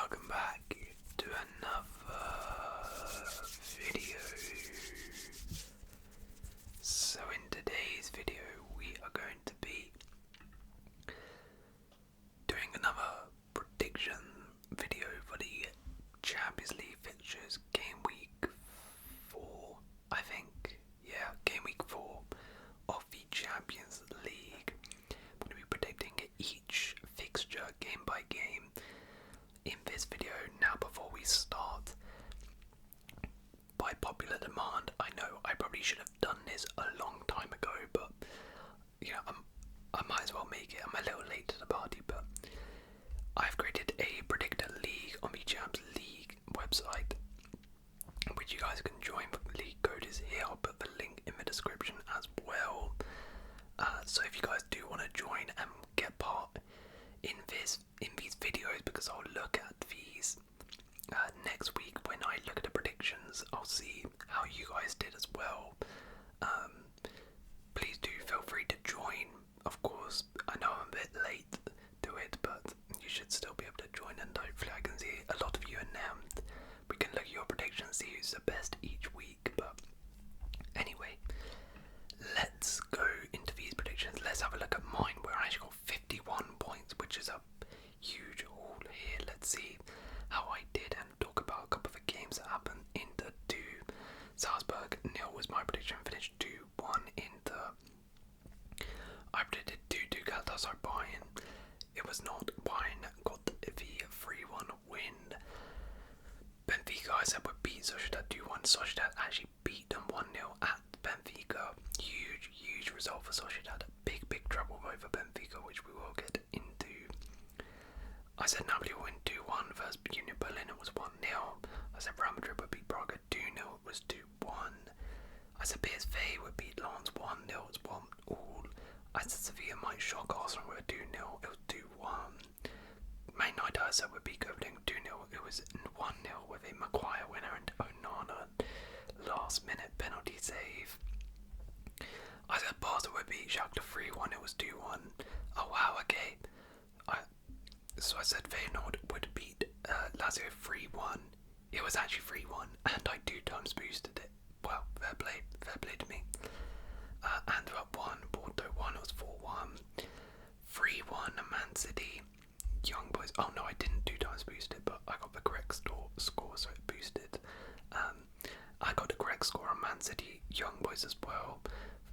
welcome back to another video. So in today's video we are going to be doing another prediction video for the Champions League fixtures, game week 4, I think. Yeah, game week 4 of the Champions League. I'm going to be predicting each fixture game by game in this video. Now, before we start, by popular demand, I know I probably should have done this a long time ago, but you know, I might as well make it. I'm a little late to the party, but I've created a predictor league on the Champions League website, which you guys can join. The league code is here. I'll put the link in the description as well. So if you guys do want to join and get part in these videos, because I'll look at these next week when I look at the predictions, I'll see how you guys did as well. Please do feel free to join. Of course, I know I'm a bit late to it, but you should still be able to join, and hopefully I can see a lot of you in there. We can look at your predictions, see who's the best each week. But anyway, let's go into these predictions. Let's have a look at mine, where I actually got 51 points, which is a huge haul here. Let's see how I did and talk about a couple of the games that happened. Inter 2, Salzburg 0 was my prediction. Finished 2-1 Inter. I predicted 2-2 Galatasaray Bayern. It was not. Bayern got the 3-1 win. Benfica, I said, would beat Sociedad 2-1. Sociedad actually beat them 1-0 at Benfica. Huge result for Sociedad. Big trouble over Benfica, which we will get into. I said Napoli would win 2-1 versus Union Berlin. It was 1-0. I said Real Madrid would beat Braga 2-0. It was 2-1. I said PSV would beat Lens 1-0. It was 1-all. I said Sevilla might shock Arsenal with 2-0. It was 2-1. Man United, I said, would beat Copenhagen 2-0. It was 1-0 with a Maguire winner and Onana last minute penalty save. I said Barca would beat Shakhtar 3-1. It was 2-1. Oh wow, okay. So I said Feyenoord would beat Lazio 3-1. It was actually 3-1, and I 2 times boosted it. Well, fair play to me. Antwerp 1, Porto 1, it was 4-1. 3-1 Man City. Young Boys. Oh no, I didn't 2 times boost it, but I got the correct score, so it boosted. I got the correct score on Man City, Young Boys as well.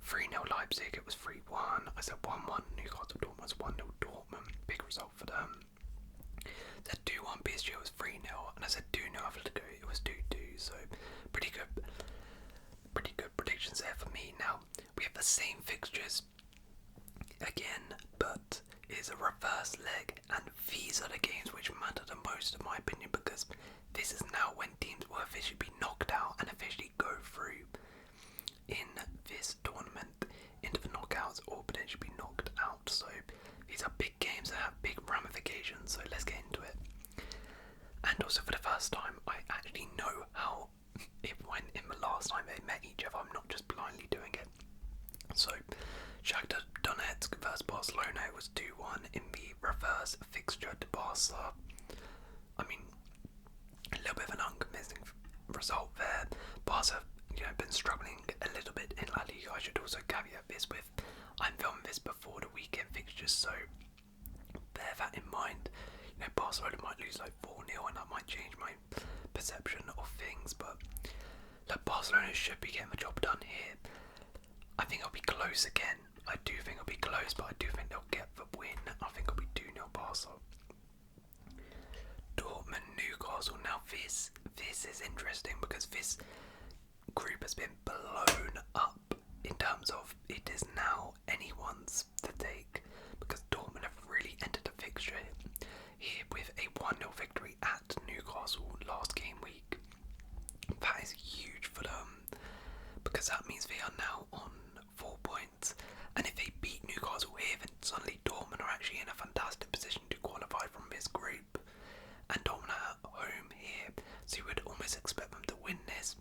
3-0 Leipzig, it was 3-1. I said 1-1 Newcastle, Dortmund was 1-0 Dortmund. Big result for them. Said 2-1 PSG, it was 3-0, and I said 2-0 Atletico, it was 2-2. So pretty good predictions there for me. Now we have the same fixtures again, but it's a reverse leg, and these are the games which matter the most in my opinion, because this is now when teams will officially be knocked out and officially go through in this tournament into the knockouts, or potentially be knocked out. So these are big games that have big ramifications, so let's get into it. And also, for the first time, I actually know how it went in the last time they met each other. I'm not just blindly doing it. So Shakhtar Donetsk versus Barcelona, it was 2-1 in the reverse fixture to Barca. I mean, a little bit of an unconvincing result there. Barca, been struggling a little bit in La Liga. I should also caveat this with, I'm filming this before the weekend fixtures, so bear that in mind. Barcelona might lose like 4-0, and that might change my perception of things, but Barcelona should be getting the job done here. I think it'll be close again. I do think it'll be close, but I do think they'll get the win. I think it'll be 2-0 Barca. Dortmund, Newcastle. Now this is interesting, because this group has been blown up in terms of it is now anyone's to take, because Dortmund have really entered the fixture here with a 1-0 victory at Newcastle last game week. That is huge for them, because that means they are now on 4 points, and if they beat Newcastle here, then suddenly Dortmund are actually in a fantastic position to qualify from this group, and Dortmund are at home here, so you would almost expect them to win this.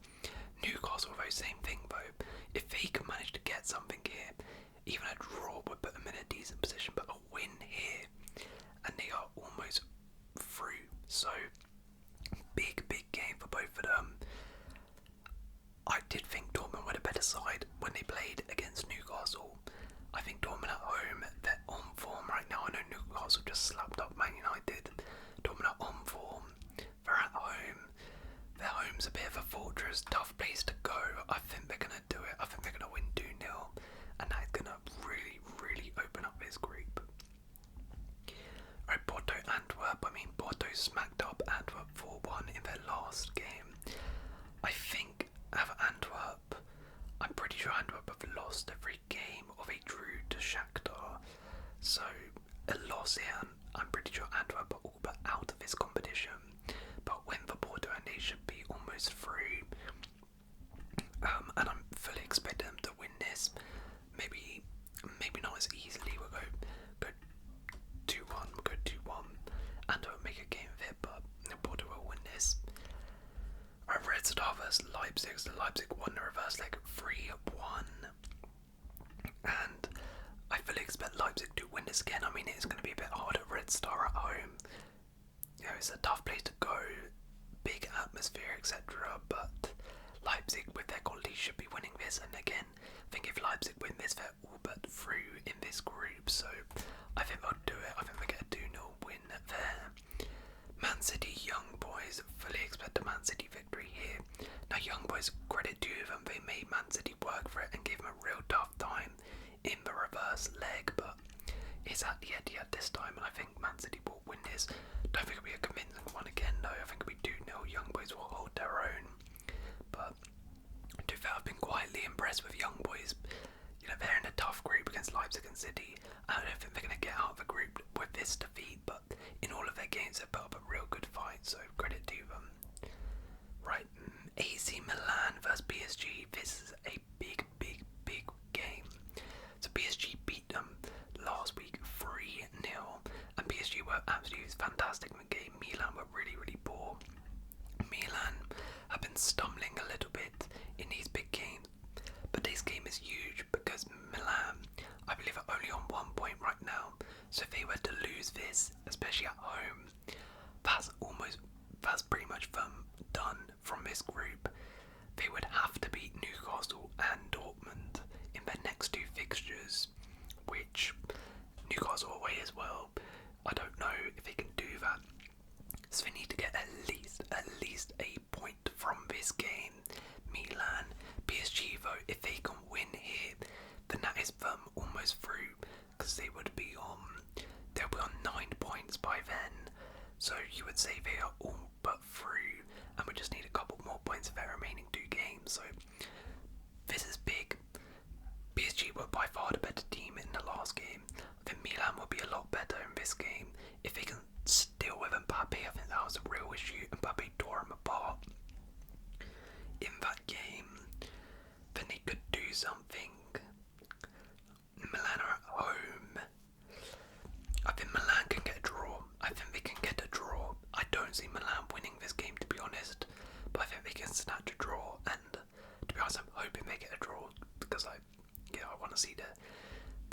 Newcastle, though, same thing though. If they can manage to get something here, even a draw would put them in a position, but a win here and they are almost through. So smacked up Antwerp 4-1 in their last game. I think Antwerp, I'm pretty sure Antwerp have lost every game or they drew to Shakhtar. So a loss here, and I'm pretty sure Antwerp are all but out of this competition. But when the Porto, and they should be almost through. And I'm fully expecting them to win this. Maybe not as easily. We'll go 2-1. We'll go 2-1. And don't make a game of it, but Porto will win this. Right, Red Star versus Leipzig. So Leipzig won the reverse leg 3-1. And I fully expect Leipzig to win this again. I mean, it's going to be a bit harder. Red Star at home. You know, it's a tough place to go. Big atmosphere, etc. But Leipzig, with their quality, should be winning this. And again, I think if Leipzig win this, they're all but through in this group. So I think they'll do it. I think they get a 2-0 win there. Man City, Young Boys, fully expect a Man City victory here. Now, Young Boys, credit to them, they made Man City work for it and gave them a real tough time in the reverse leg. But it's at the Etihad this time, and I think Man City will win this. Don't think it'll be a convincing one again, though. I think it'll be 2-0. Young Boys will hold their own. But to be fair, I've been quietly impressed with Young Boys. You know, they're in a tough group against Leipzig and City. I don't think they're going to get out of the group with this defeat, but in all of their games, they've put up a real good fight, so credit to them. Right, AC Milan versus PSG. This is a big game. So PSG beat them last week 3-0, and PSG were absolutely fantastic in the game. Milan were really poor. Milan have been stumbling a little bit in these big games, but this game is huge because Milan, I believe, are only on 1 point right now. So if they were to lose this, especially at home, that's pretty much done from this group. They would have to beat Newcastle and Dortmund in their next 2 fixtures, which Newcastle away as well. I don't know if they can do that. So they need to get at least a point from this game. Milan, PSG though, if they can win here, then that is them almost through, because they'll be on 9 points by then. So you would say they are all but through, and we just need a couple more points for their remaining 2 games. So this is big. PSG were by far the better team in the last game. I think Milan will be a lot better in this game. If they can deal with Mbappe, I think that was a real issue. Mbappe tore him apart in that game. Then they could do something. Milan are at home. I think Milan can get a draw. I think they can get a draw. I don't see Milan winning this game, to be honest, but I think they can snatch a draw. And to be honest, I'm hoping they get a draw because I want to see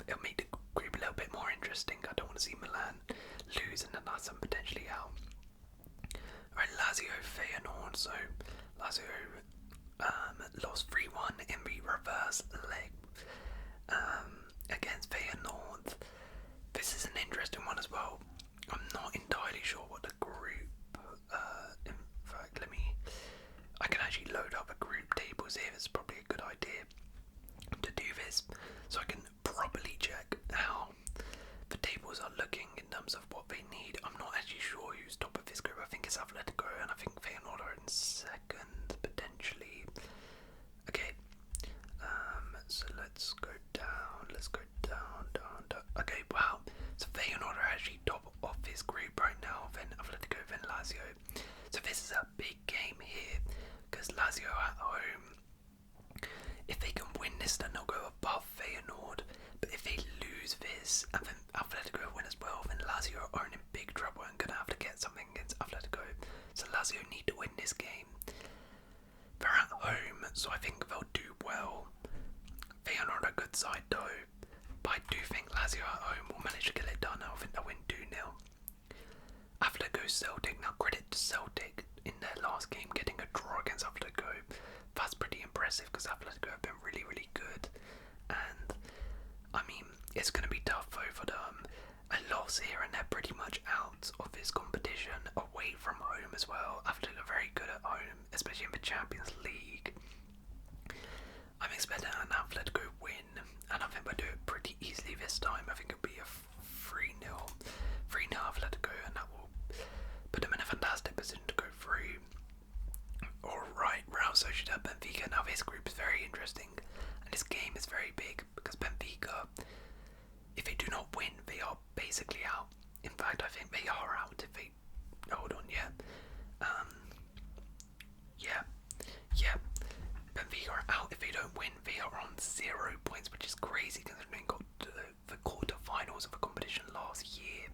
it'll make the group a little bit more interesting. I don't want to see Milan lose and then that's them potentially out. Alright, Lazio Feyenoord. So Lazio lost 3-1 in the reverse leg against Feyenoord. This is an interesting one as well. I'm not entirely sure what the group. In fact, I can actually load up a group tables here. It's probably a good idea to do this, so I can properly check how the tables are looking in terms of what they need. I'm not actually sure who's top of this group. I think it's Atletico, and I think Feyenoord are in second potentially. Okay, so let's go down. Okay, wow. So Feyenoord are actually top of this group right now. Then Atletico, then Lazio. So this is a big game here because Lazio at home. If they can win this, then they'll go above Feyenoord. But if they lose this, and then Atletico win as well, then Lazio are in big trouble and gonna have to get something against Atletico. So Lazio need to win this game. They're at home, so I think they'll do well. Feyenoord are a good side though, but I do think Lazio at home will manage to get it done. I think they'll win 2-0. Atletico Celtic. Now credit to Celtic in their last game getting a draw against Atletico. That's pretty impressive because Atletico have been really good, and I mean it's going to be tough though for them. A loss here and they're pretty much out of this competition away from home as well. Atletico are very good at home, especially in the Champions League. I'm expecting an Atletico win, and I think we'll do it pretty easily this time. I think it'll be a 3-0 Atletico, and that will put them in crazy considering got to the quarter-finals of a competition last year.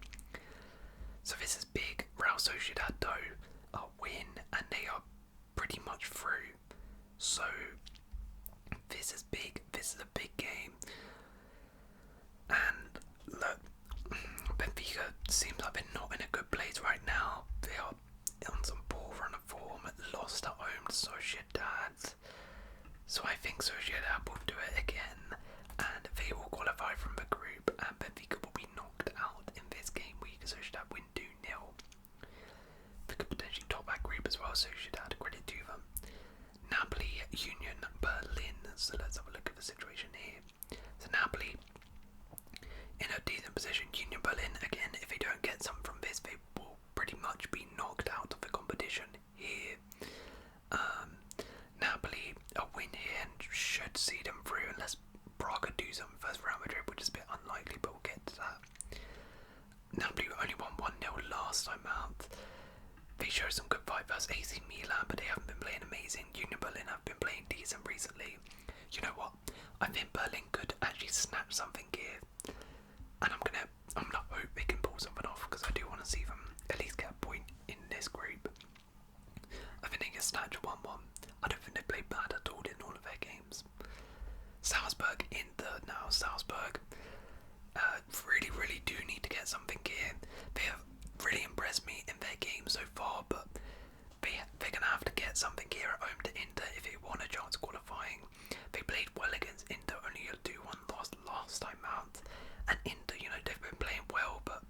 So this is big. Real Sociedad though a win and they are pretty much through. So this is big. This is a big game. And look, Benfica seems like they're not in a good place right now. They are on some poor run of form, lost at home to Sociedad. So I think Sociedad will do it again, and they will qualify from the group, and Benfica will be knocked out in this game week. Sociedad win 2-0. They could potentially top that group as well, Sociedad, credit to them. Napoli, Union Berlin. So let's have a look at the situation here. So Napoli in a decent position. Union Berlin, again, if they don't get something from this, they will pretty much be knocked out of the competition here. Napoli, a win here and should see them through unless Braga do something versus Real Madrid, which is a bit unlikely, but we'll get to that. Napoli only won 1-0 last time out. They showed some good fight versus AC Milan, but they haven't been playing amazing. Union Berlin have been playing decent recently. You know what? I think Berlin could actually snatch something here. And I'm gonna hope they can pull something off because I do want to see them at least get a point in this group. I think they can snatch 1-1. I don't think they played bad at all in all of their games. Salzburg in third now. Salzburg really do need to get something here. They have really impressed me in their game so far, but they're gonna have to get something here at home to Inter if they want a chance qualifying. They played well against Inter, only a 2-1 loss last time out. And Inter, you know, they've been playing well, but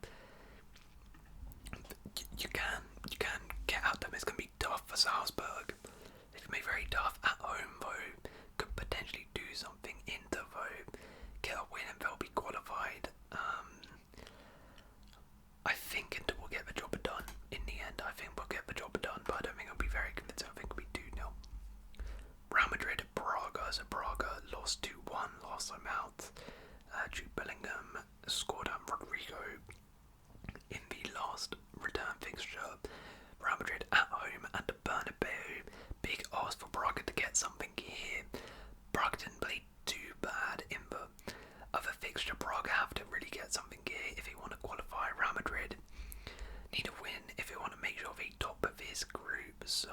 you can get at them. It's gonna be tough for Salzburg. It's gonna be very tough at home though. Could potentially do something. Inter though, get a win and they'll be qualified. I think Inter will get the job done in the end. I think we'll get the job done, but I don't think it'll be very convincing. I think it'll be 2-0. Real Madrid, Braga. So Braga lost 2-1 last time out. Jude Bellingham scored Rodrigo in the last return fixture. Real Madrid at home at the Bernabeu. Big ask for Braga to get something here. Braga didn't play too bad in the other fixture. Braga have to really get something here if they want to qualify. Real Madrid need a win if they want to make sure they top of this group. So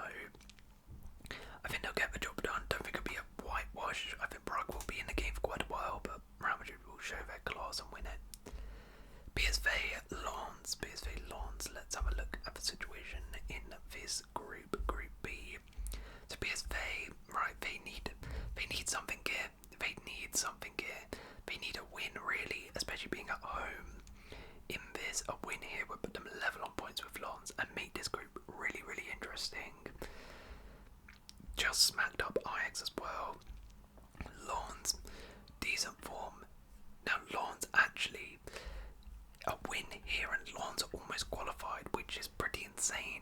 I think they'll get the job done. Don't think it'll be a whitewash. I think Braga will be in the game for quite a while, but Real Madrid will show their class and win it. PSV Lens. Let's have a look at the situation in this group, Group B. So PSV, right? They need something here. They need a win really, especially being at home. In this, a win here would put them level on points with Lens and make this group really interesting. Just smacked up Ajax as well. Lens, decent form. Now Lens actually a win here and Lens are almost qualified, which is pretty insane.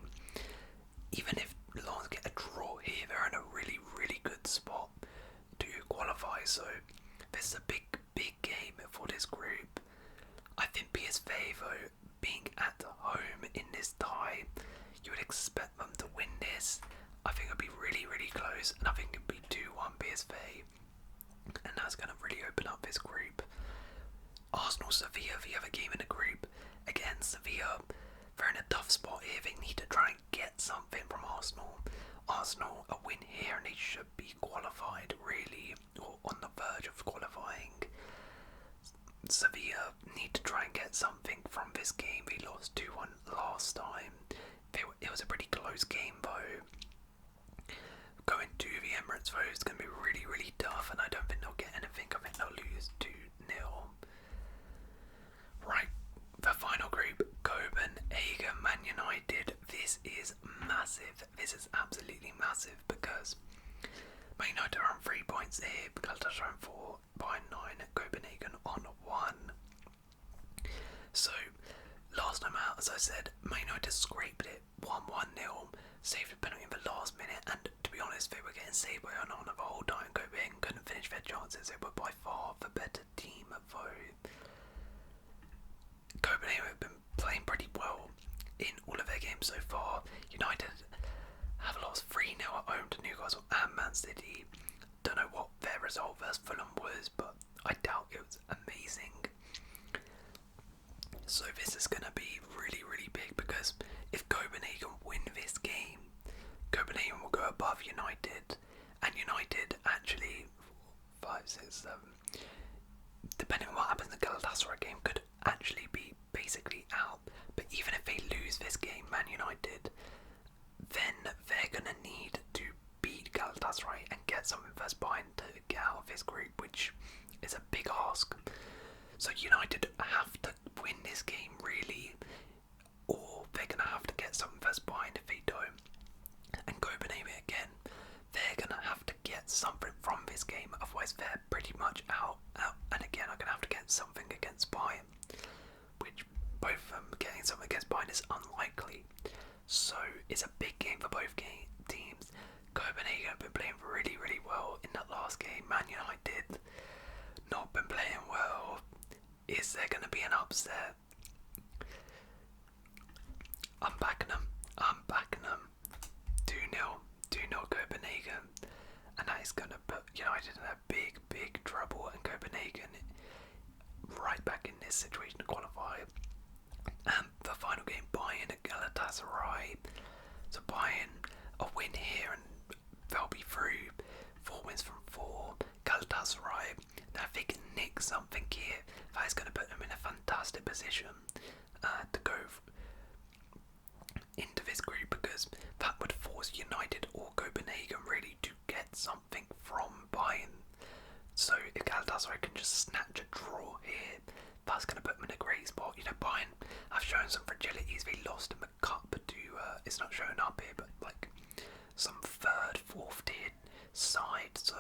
Even if Lens get a draw here, they're in a really good spot to qualify. So this is a big game for this group. I think PSV though, being at home in this tie, you would expect them to win this. I think it'll be really close, and I think it'll be 2-1 PSV, and that's going to really open up this group. Arsenal, Sevilla, the other game in the group. Again, Sevilla, they're in a tough spot here. They need to try and get something from Arsenal. Arsenal, a win here, and they should be qualified really, or on the verge of qualifying. Sevilla need to try and get something from this game. They lost 2-1 last time. It was a pretty close game though. Going to the Emirates though, it's going to be really tough, and I don't think they'll get anything. I think they'll lose 2-0. Right, the final group, Copenhagen, Man United. This is massive. This is absolutely massive because Man United are on 3 points here, Galatasaray on 4, behind 9, Copenhagen on 1. So, last time out, as I said, Man United scraped it 1-1-0, saved a penalty in the last minute, and to be honest, they were getting saved by Onana the whole time. Copenhagen couldn't finish their chances. They were by far the better team, though. Copenhagen have been playing pretty well in all of their games so far. United have lost 3-0 at home to Newcastle and Man City. Don't know what their result versus Fulham was, but I doubt it So this is going to be really, really big, because if Copenhagen win this game, Copenhagen will go above United, and United actually 5, 6, 7, depending on what happens in the Galatasaray game, could actually be basically out. But even if they lose this game, Man United, then they're going to need to beat Galatasaray and get something first behind to get out of this group, which is a big ask. So United have to win this game really, or they're going to have to get something first behind if they don't. And Copenhagen again, they're going to have to get something from this game, otherwise they're pretty much out. And again, I'm going to have to get something against Bayern, which both of them getting something against Bayern is unlikely. So it's a big game for both teams. Copenhagen have been playing really, really well in that last game. Man United not been playing well. Is there going to be an upset? I'm backing them. 2-0. 2-0 Copenhagen. And that is going to put United in a big, big trouble, and Copenhagen right back in this situation to qualify. And the final game, Bayern at Galatasaray. So Bayern, a win here and they'll be through. 4 wins from 4. Galatasaray, now if they can nick something here, that is going to put them in a fantastic position to go into this group, because that would force United or Copenhagen really to get something from Bayern. So if Galatasaray can just snatch a draw here, that's going to put them in a great spot. You know, Bayern have shown some fragilities. They lost in the cup to, it's not showing up here, but like some 3rd, 4th tier side. So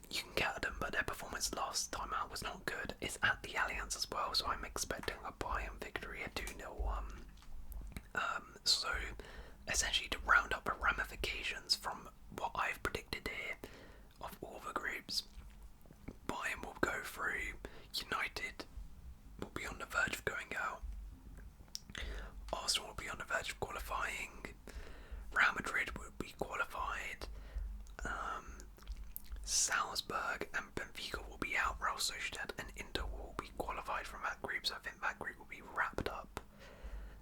you can get at them, but their performance last time out was not good. It's at the Allianz as well, so I'm expecting a Bayern victory, a 2-0 one. So essentially, to round up the ramifications from what I've predicted here of all the groups, Bayern will go through, United will be on the verge of going out, Arsenal will be on the verge of qualifying, Real Madrid will be qualified, Salzburg and Benfica will be out, Real Sociedad and Inter will be qualified from that group, so I think that group will be wrapped up.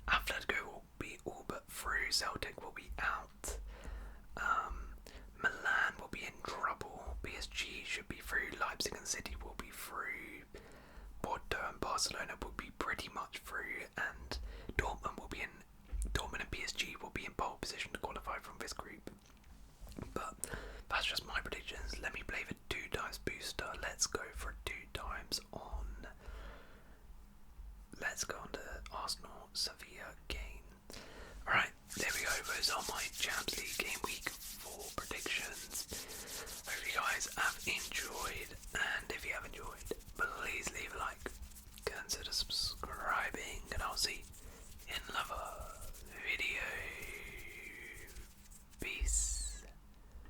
Atletico will be all but through, Celtic will be out, Milan will be in trouble, PSG should be through, Leipzig and City will be through, Porto and Barcelona will be pretty much through, and Dortmund and PSG will be in pole position to qualify from this group. But that's just my predictions. Let me play the 2 times booster. Let's go for 2 times on. Let's go on to Arsenal Sevilla game. Alright, there we go. Those are my Champions League game week 4 predictions. Hope you guys have enjoyed, and